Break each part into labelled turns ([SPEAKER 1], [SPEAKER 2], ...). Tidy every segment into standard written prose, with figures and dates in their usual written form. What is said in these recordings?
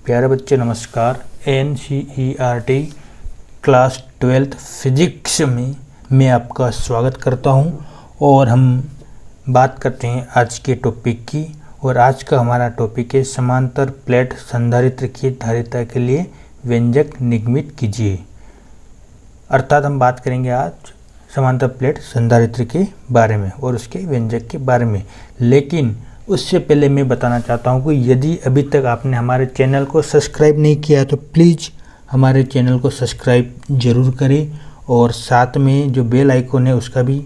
[SPEAKER 1] प्यारे बच्चे नमस्कार। NCERT क्लास 12th फिजिक्स में मैं आपका स्वागत करता हूं और हम बात करते हैं आज के टॉपिक की। और आज का हमारा टॉपिक है समांतर प्लेट संधारित्र की धारिता के लिए व्यंजक निगमित कीजिए। अर्थात हम बात करेंगे आज समांतर प्लेट संधारित्र के बारे में और उसके व्यंजक के बारे में। लेकिन उससे पहले मैं बताना चाहता हूं कि यदि अभी तक आपने हमारे चैनल को सब्सक्राइब नहीं किया तो प्लीज़ हमारे चैनल को सब्सक्राइब ज़रूर करें और साथ में जो बेल आइकन है उसका भी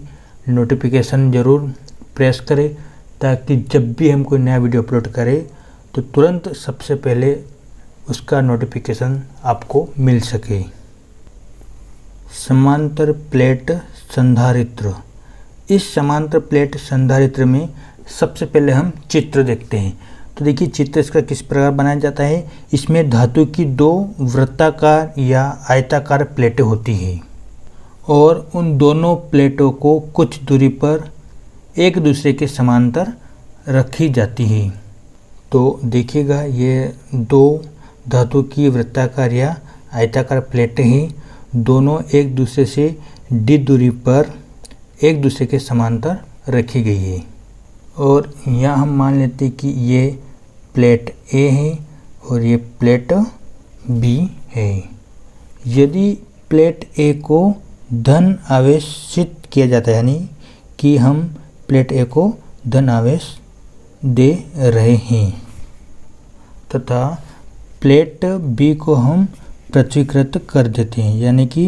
[SPEAKER 1] नोटिफिकेशन ज़रूर प्रेस करें, ताकि जब भी हम कोई नया वीडियो अपलोड करें तो तुरंत सबसे पहले उसका नोटिफिकेशन आपको मिल सके। समांतर प्लेट संधारित्र। इस समांतर प्लेट संधारित्र में सबसे पहले हम चित्र देखते हैं। तो देखिए चित्र इसका किस प्रकार बनाया जाता है। इसमें धातु की दो वृत्ताकार या आयताकार प्लेटें होती हैं और उन दोनों प्लेटों को कुछ दूरी पर एक दूसरे के समांतर रखी जाती है। तो देखिएगा ये दो धातु की वृत्ताकार या आयताकार प्लेटें हैं, दोनों एक दूसरे से d दूरी पर एक दूसरे के समांतर रखी गई है। और यहाँ हम मान लेते हैं कि ये प्लेट A है और ये प्लेट B है। यदि प्लेट A को धन आवेशित किया जाता है, यानी कि हम प्लेट A को धन आवेश दे रहे हैं तथा प्लेट B को हम पृथ्वीकृत कर देते हैं, यानी कि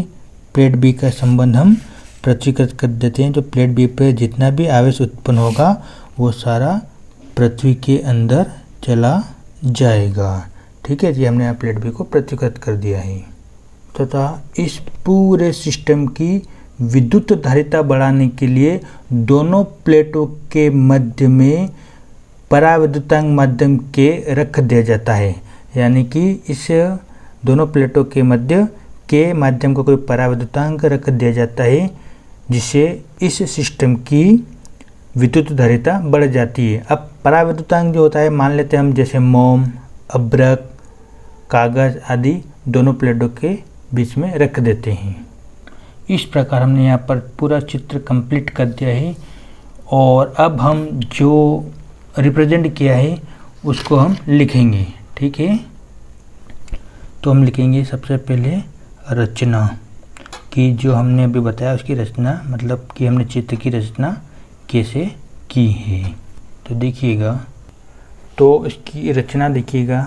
[SPEAKER 1] प्लेट B का संबंध हम पृथ्वीकृत कर देते हैं। जो प्लेट B पर जितना भी आवेश उत्पन्न होगा वो सारा पृथ्वी के अंदर चला जाएगा। ठीक है जी, हमने यहाँ प्लेट B को पृथ्वीकृत कर दिया है तथा इस पूरे सिस्टम की विद्युत धारिता बढ़ाने के लिए दोनों प्लेटों के मध्य में पराविद्युतांक माध्यम के रख दिया जाता है, यानी कि इस दोनों प्लेटों के मध्य के माध्यम का कोई पराविद्युतांक रख दिया जाता है, जिससे इस सिस्टम की विद्युत धारिता बढ़ जाती है। अब पराविद्युतांक जो होता है, मान लेते हैं हम जैसे मोम, अभ्रक, कागज आदि दोनों प्लेटों के बीच में रख देते हैं। इस प्रकार हमने यहाँ पर पूरा चित्र कंप्लीट कर दिया है और अब हम जो रिप्रेजेंट किया है उसको हम लिखेंगे। ठीक है, तो हम लिखेंगे सबसे पहले रचना की, जो हमने अभी बताया उसकी रचना, मतलब कि हमने चित्र की रचना कैसे की है। तो देखिएगा, तो इसकी रचना देखिएगा।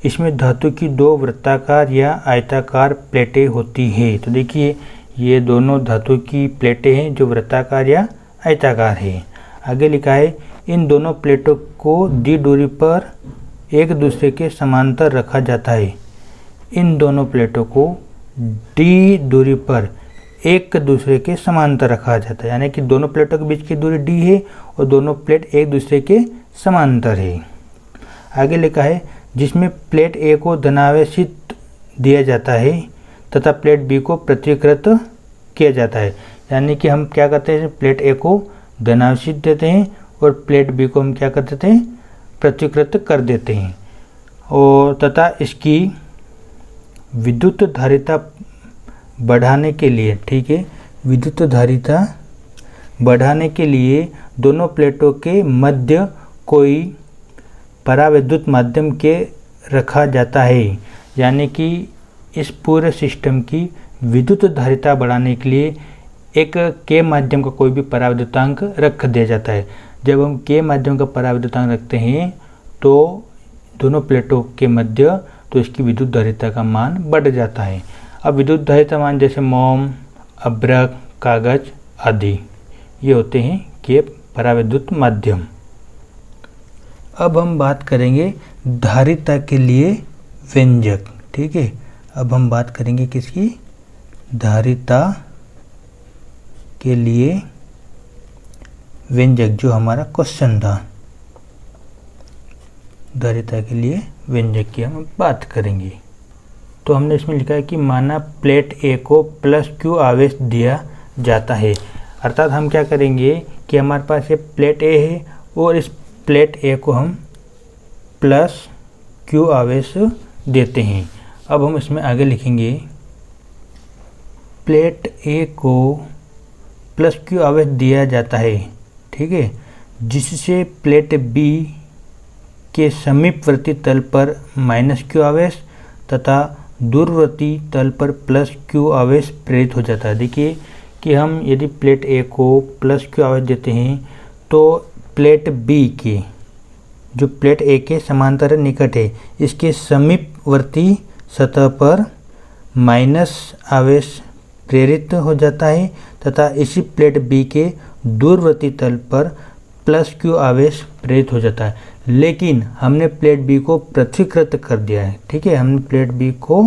[SPEAKER 1] इसमें धातु की दो वृत्ताकार या आयताकार प्लेटें होती है। तो देखिए ये दोनों धातु की प्लेटें हैं जो वृत्ताकार या आयताकार है। आगे लिखा है इन दोनों प्लेटों को d दूरी पर एक दूसरे के समांतर रखा जाता है। इन दोनों प्लेटों को d दूरी पर एक दूसरे के समांतर रखा जाता है, यानी कि दोनों प्लेटों के बीच की दूरी d है और दोनों प्लेट एक दूसरे के समांतर है। आगे लिखा है जिसमें प्लेट A को धनावेशित दिया जाता है तथा प्लेट B को पृथ्वीकृत किया जाता है, यानी कि हम क्या करते हैं, प्लेट A को धनावेशित देते हैं और प्लेट B को हम क्या कर देते हैं, पृथ्वीकृत कर देते हैं। और तथा इसकी विद्युत धारिता बढ़ाने के लिए, ठीक है, विद्युत धारिता बढ़ाने के लिए दोनों प्लेटों के मध्य कोई पराविद्युत माध्यम के रखा जाता है, यानी कि इस पूरे सिस्टम की विद्युत धारिता बढ़ाने के लिए एक के माध्यम का कोई भी पराविद्युतांक रख दिया जाता है। जब हम के माध्यम का पराविद्युतांक रखते हैं तो दोनों प्लेटों के मध्य तो इसकी विद्युत धारिता का मान बढ़ जाता है। अब विद्युत धारिता मान जैसे मोम, अभ्रक, कागज आदि ये होते हैं के पराविद्युत माध्यम। अब हम बात करेंगे धारिता के लिए व्यंजक। ठीक है, अब हम बात करेंगे किसकी, धारिता के लिए व्यंजक, जो हमारा क्वेश्चन था। धारिता के लिए व्यंजक की हम बात करेंगे। तो हमने इसमें लिखा है कि माना प्लेट A को +Q आवेश दिया जाता है। अर्थात हम क्या करेंगे कि हमारे पास ये प्लेट A है और इस प्लेट A को हम +Q आवेश देते हैं। अब हम इसमें आगे लिखेंगे प्लेट ए को प्लस क्यू आवेश दिया जाता है, ठीक है, जिससे प्लेट बी के समीपवर्ती तल पर माइनस क्यू आवेश तथा दूरवर्ती तल पर प्लस क्यू आवेश प्रेरित हो जाता है। देखिए कि हम यदि प्लेट ए को प्लस क्यू आवेश देते हैं तो प्लेट बी के जो प्लेट ए के समांतर निकट है इसके समीपवर्ती सतह पर माइनस आवेश प्रेरित हो जाता है तथा इसी प्लेट बी के दूरवर्ती तल पर प्लस क्यू आवेश प्रेरित हो जाता है। लेकिन हमने प्लेट बी को पृथ्वीकृत कर दिया है, ठीक है, हमने प्लेट बी को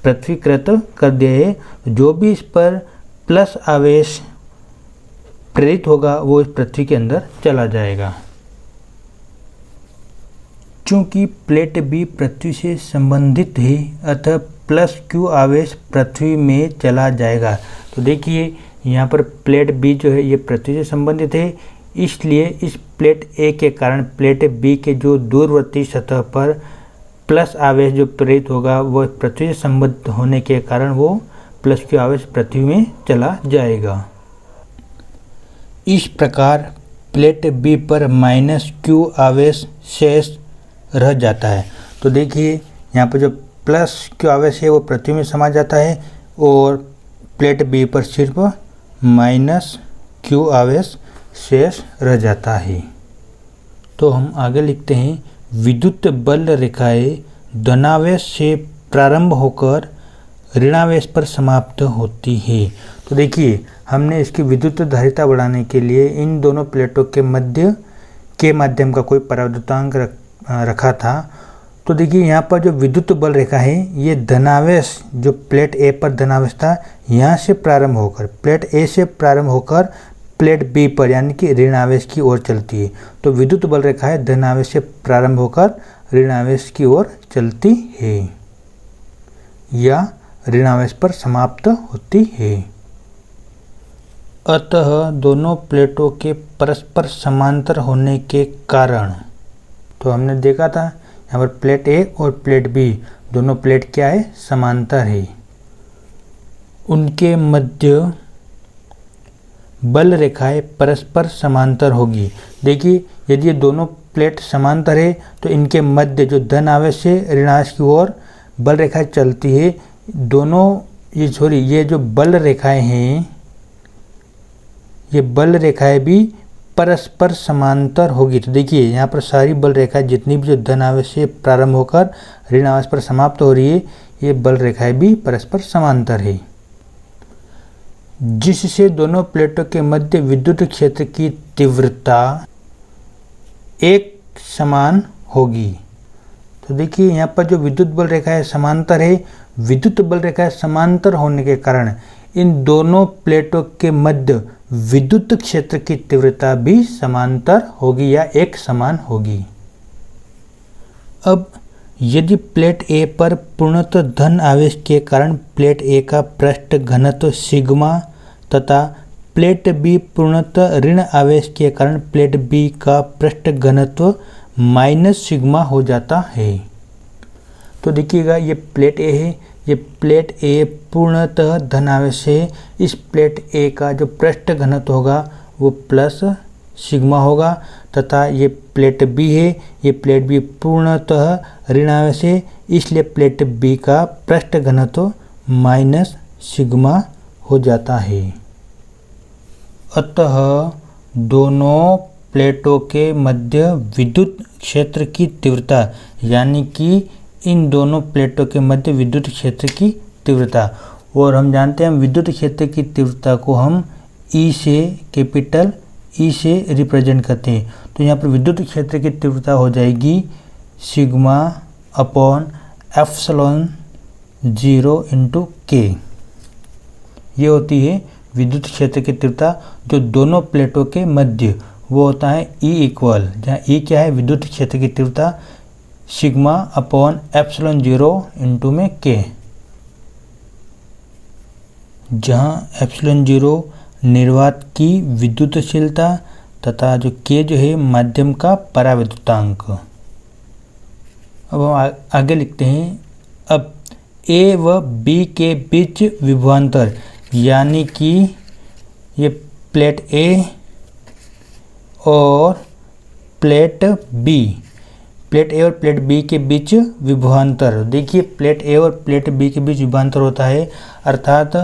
[SPEAKER 1] पृथ्वीकृत कर दिया है। जो भी इस पर प्लस आवेश प्रेरित होगा वो इस पृथ्वी के अंदर चला जाएगा। चूंकि प्लेट बी पृथ्वी से संबंधित है अतः प्लस क्यू आवेश पृथ्वी में चला जाएगा। तो देखिए यहाँ पर प्लेट बी जो है ये पृथ्वी से संबंधित है, इसलिए इस प्लेट ए के कारण प्लेट बी के जो दूरवर्ती सतह पर प्लस आवेश जो प्रेरित होगा वो पृथ्वी से संबंधित होने के कारण वो प्लस क्यू आवेश पृथ्वी में चला जाएगा। इस प्रकार प्लेट बी पर माइनस क्यू आवेश शेष रह जाता है। तो देखिए यहाँ पर जो प्लस क्यू आवेश है वो पृथ्वी में समा जाता है और प्लेट बी पर सिर्फ माइनस क्यू आवेश शेष रह जाता है। तो हम आगे लिखते हैं विद्युत बल रेखाएं धनावेश से प्रारंभ होकर ऋणावेश पर समाप्त होती है। तो देखिए हमने इसकी विद्युत धारिता बढ़ाने के लिए इन दोनों प्लेटों के मध्य के माध्यम का कोई परावर्तनांक रखा था। तो देखिए यहाँ पर जो विद्युत बल रेखा है ये धनावेश जो प्लेट ए पर धनावेश था यहाँ से प्रारंभ होकर प्लेट ए से प्रारंभ होकर प्लेट बी पर यानी कि ऋणावेश की ओर चलती है। तो विद्युत बल रेखा है धनावेश से प्रारंभ होकर ऋणावेश की ओर चलती है या ऋणावेश पर समाप्त होती है। अतः दोनों प्लेटों के परस्पर समांतर होने के कारण, तो हमने देखा था यहाँ पर प्लेट ए और प्लेट बी दोनों प्लेट क्या है, समांतर है, उनके मध्य बल रेखाएं परस्पर समांतर होगी। देखिए यदि ये दोनों प्लेट समांतर है तो इनके मध्य जो धन आवेश से ऋणावेश की ओर बल रेखाएं चलती है, दोनों ये जो बल रेखाएं हैं ये बल रेखाएं भी परस्पर समांतर होगी। तो देखिए यहाँ पर सारी बल रेखाएं जितनी भी जो धन आवेश से प्रारंभ होकर ऋण आवेश पर समाप्त हो रही है ये बल रेखाएं भी परस्पर समांतर है, जिससे दोनों प्लेटों के मध्य विद्युत क्षेत्र की तीव्रता एक समान होगी। तो देखिए यहाँ पर जो विद्युत बल रेखाएं समांतर है, विद्युत बल रेखाएं समांतर होने के कारण इन दोनों प्लेटों के मध्य विद्युत क्षेत्र की तीव्रता भी समांतर होगी या एक समान होगी। अब यदि प्लेट ए पर पूर्णतः धन आवेश के कारण प्लेट ए का पृष्ठ घनत्व सिग्मा तथा प्लेट बी पूर्णतः ऋण आवेश के कारण प्लेट बी का पृष्ठ घनत्व माइनस सिग्मा हो जाता है। तो देखिएगा ये प्लेट ए है, ये प्लेट ए पूर्णतः धन आवेश है, इस प्लेट ए का जो पृष्ठ घनत्व होगा वो प्लस सिग्मा होगा तथा ये प्लेट बी है, ये प्लेट बी पूर्णतः ऋण आवेश है, इसलिए प्लेट बी का पृष्ठ घनत्व माइनस सिग्मा हो जाता है। अतः दोनों प्लेटों के मध्य विद्युत क्षेत्र की तीव्रता यानी कि इन दोनों प्लेटों के मध्य विद्युत क्षेत्र की तीव्रता, और हम जानते हैं विद्युत क्षेत्र की तीव्रता को हम ई से कैपिटल ई से रिप्रेजेंट करते हैं। तो यहाँ पर विद्युत क्षेत्र की तीव्रता हो जाएगी सिग्मा अपॉन एप्सिलॉन 0 इंटू के। ये होती है विद्युत क्षेत्र की तीव्रता जो दोनों प्लेटों के मध्य, वो होता है ई इक्वल, जहाँ ई क्या है विद्युत क्षेत्र की तीव्रता सिग्मा अपॉन एप्सिलॉन 0 इंटू में के, जहाँ एप्सिलॉन 0 निर्वात की विद्युतशीलता तथा जो के जो है माध्यम का पराविद्युतांक। अब हम आगे लिखते हैं। अब ए व बी के बीच विभवांतर, यानी कि ये प्लेट ए और प्लेट बी, प्लेट ए और प्लेट बी के बीच विभवांतर। देखिए प्लेट ए और प्लेट बी के बीच विभवांतर होता है, अर्थात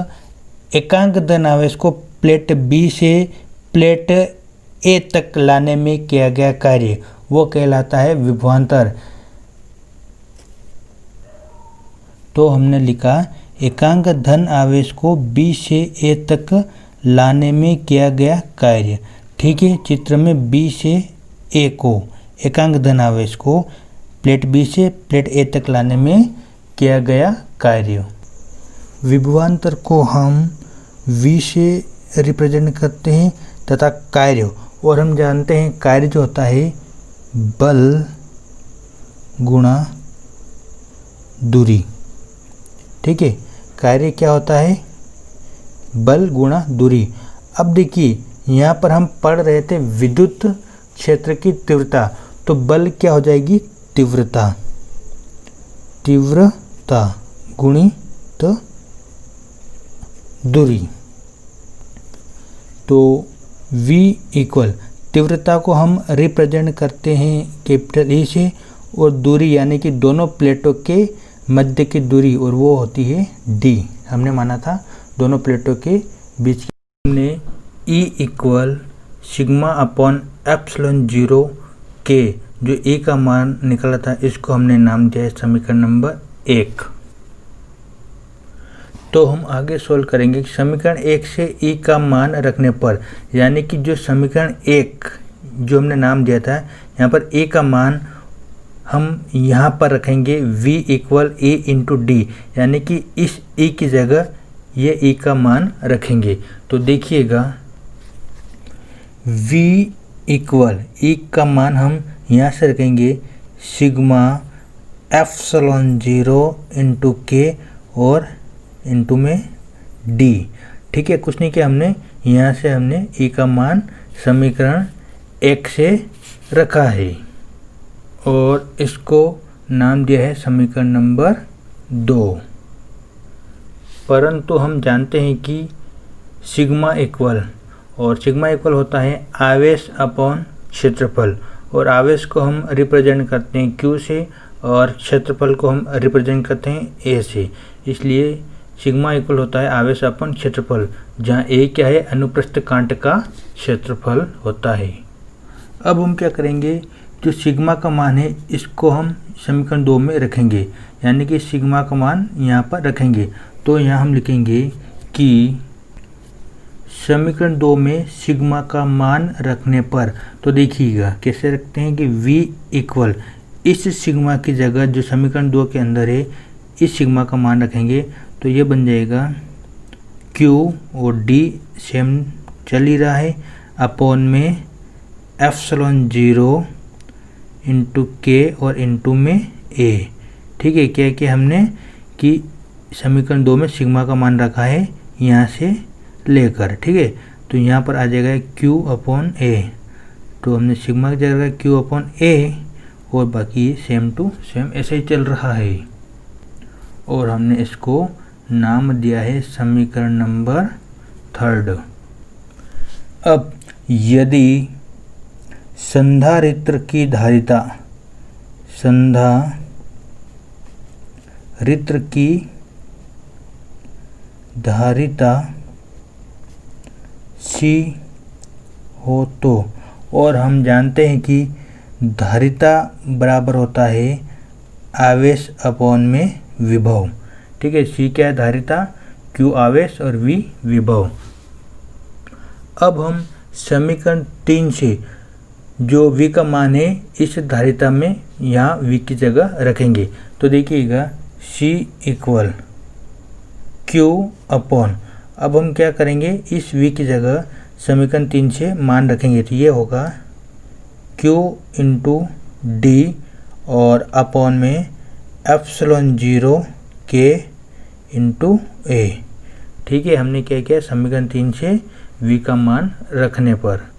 [SPEAKER 1] एकांक धन आवेश को प्लेट बी से प्लेट ए तक लाने में किया गया कार्य वो कहलाता है विभवांतर। तो हमने लिखा एकांक धन आवेश को बी से ए तक लाने में किया गया कार्य। ठीक है, चित्र में बी से ए को एकांक धन आवेश को प्लेट बी से प्लेट ए तक लाने में किया गया कार्य। विभवांतर को हम V से रिप्रेजेंट करते हैं तथा कार्य, और हम जानते हैं कार्य जो होता है बल गुणा दूरी। ठीक है, कार्य क्या होता है? बल गुणा दूरी। अब देखिए यहाँ पर हम पढ़ रहे थे विद्युत क्षेत्र की तीव्रता, तो बल क्या हो जाएगी? तीव्रता, तीव्रता गुणित दूरी। तो V इक्वल तीव्रता को हम रिप्रेजेंट करते हैं कैपिटल E से, और दूरी यानी कि दोनों प्लेटों के मध्य की दूरी, और वो होती है D। हमने माना था दोनों प्लेटों के बीच की। हमने E equal sigma upon epsilon 0 के जो E का मान निकला था, इसको हमने नाम दिया है समीकरण नंबर 1। तो हम आगे सोल्व करेंगे। समीकरण 1 से E का मान रखने पर, यानी कि जो समीकरण 1 जो हमने नाम दिया था, यहाँ पर E का मान हम यहाँ पर रखेंगे V equal A into D, यानी कि इस E की जगह ये E का मान रखेंगे। तो देखिएगा V इक्वल E का मान हम यहाँ से रखेंगे सिग्मा एप्सिलॉन 0 इंटू के और इंटू में D। ठीक है, कुछ नहीं किया हमने, यहाँ से हमने E का मान समीकरण 1 से रखा है और इसको नाम दिया है समीकरण नंबर 2। परंतु हम जानते हैं कि सिग्मा इक्वल, और सिग्मा इक्वल होता है आवेश अपॉन क्षेत्रफल, और आवेश को हम रिप्रेजेंट करते हैं Q से और क्षेत्रफल को हम रिप्रेजेंट करते हैं A से। इसलिए सिग्मा इक्वल होता है आवेश अपॉन क्षेत्रफल, जहाँ A क्या है? अनुप्रस्थ कांट का क्षेत्रफल होता है। अब हम क्या करेंगे, जो सिग्मा का मान है इसको हम समीकरण 2 में रखेंगे, यानी कि सिग्मा का मान यहाँ पर रखेंगे। तो यहाँ हम लिखेंगे कि समीकरण 2 में सिग्मा का मान रखने पर, तो देखिएगा कैसे रखते हैं कि V इक्वल इस सिग्मा की जगह जो समीकरण 2 के अंदर है इस सिग्मा का मान रखेंगे, तो ये बन जाएगा Q और D सेम चल ही रहा है अपॉन में एप्सिलॉन 0 इंटू के और इंटू में A। ठीक है, क्या कि हमने कि समीकरण 2 में सिग्मा का मान रखा है यहाँ से लेकर। ठीक है, तो यहाँ पर आ जाएगा Q अपॉन A, तो हमने सिग्मा की जगह Q अपॉन A और बाकी सेम टू सेम ऐसे ही चल रहा है, और हमने इसको नाम दिया है समीकरण नंबर 3। अब यदि संधारित्र की धारिता, संधारित्र की धारिता C हो तो, और हम जानते हैं कि धारिता बराबर होता है आवेश अपॉन में विभव। ठीक है, C क्या है? धारिता, Q आवेश और V विभव। अब हम समीकरण 3 से जो V का मान है इस धारिता में यहाँ V की जगह रखेंगे। तो देखिएगा C इक्वल Q अपॉन, अब हम क्या करेंगे, इस V की जगह समीकरण 3 से मान रखेंगे, तो ये होगा Q इंटू D और अपॉन में एप्सिलॉन 0 K इंटू A। ठीक है, हमने क्या किया, समीकरण 3 से V का मान रखने पर।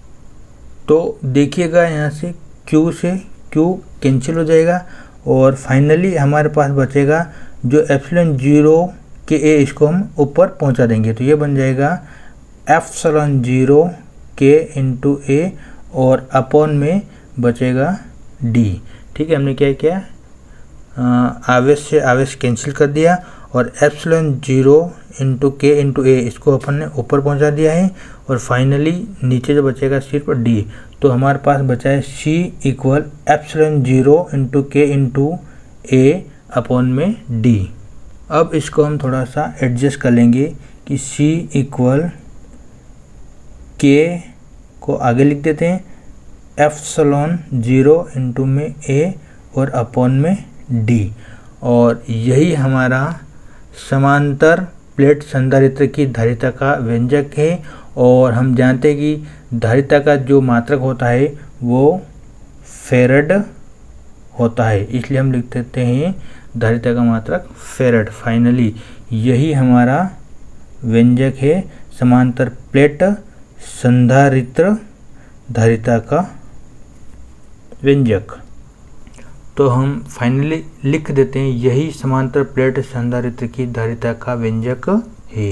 [SPEAKER 1] तो देखिएगा यहाँ से Q से Q कैंसिल हो जाएगा और फाइनली हमारे पास बचेगा जो एप्सिलॉन 0 के ए, इसको हम ऊपर पहुंचा देंगे तो ये बन जाएगा एप्सिलॉन 0 के इंटू ए और अपॉन में बचेगा डी। ठीक है, हमने क्या किया, आवेश से आवेश कैंसिल कर दिया और एप्सिलॉन 0 इंटू के इंटू ए इसको अपन ने ऊपर पहुंचा दिया है और फाइनली नीचे जो बचेगा सिर्फ डी। तो हमारे पास बचा है सी इक्वल एप्सिलॉन 0 इंटू के इंटू ए अपॉन में डी। अब इसको हम थोड़ा सा एडजस्ट कर लेंगे कि सी इक्वल के को आगे लिख देते हैं एप्सिलॉन 0 इंटू में ए और अपॉन में डी। और यही हमारा समांतर प्लेट संधारित्र की धारिता का व्यंजक है। और हम जानते हैं कि धारिता का जो मात्रक होता है वो फेरड होता है, इसलिए हम लिख देते हैं धारिता का मात्रक फेरड। फाइनली यही हमारा व्यंजक है समांतर प्लेट संधारित्र धारिता का व्यंजक। तो हम फाइनली लिख देते हैं यही समांतर प्लेट संधारित्र की धारिता का व्यंजक है।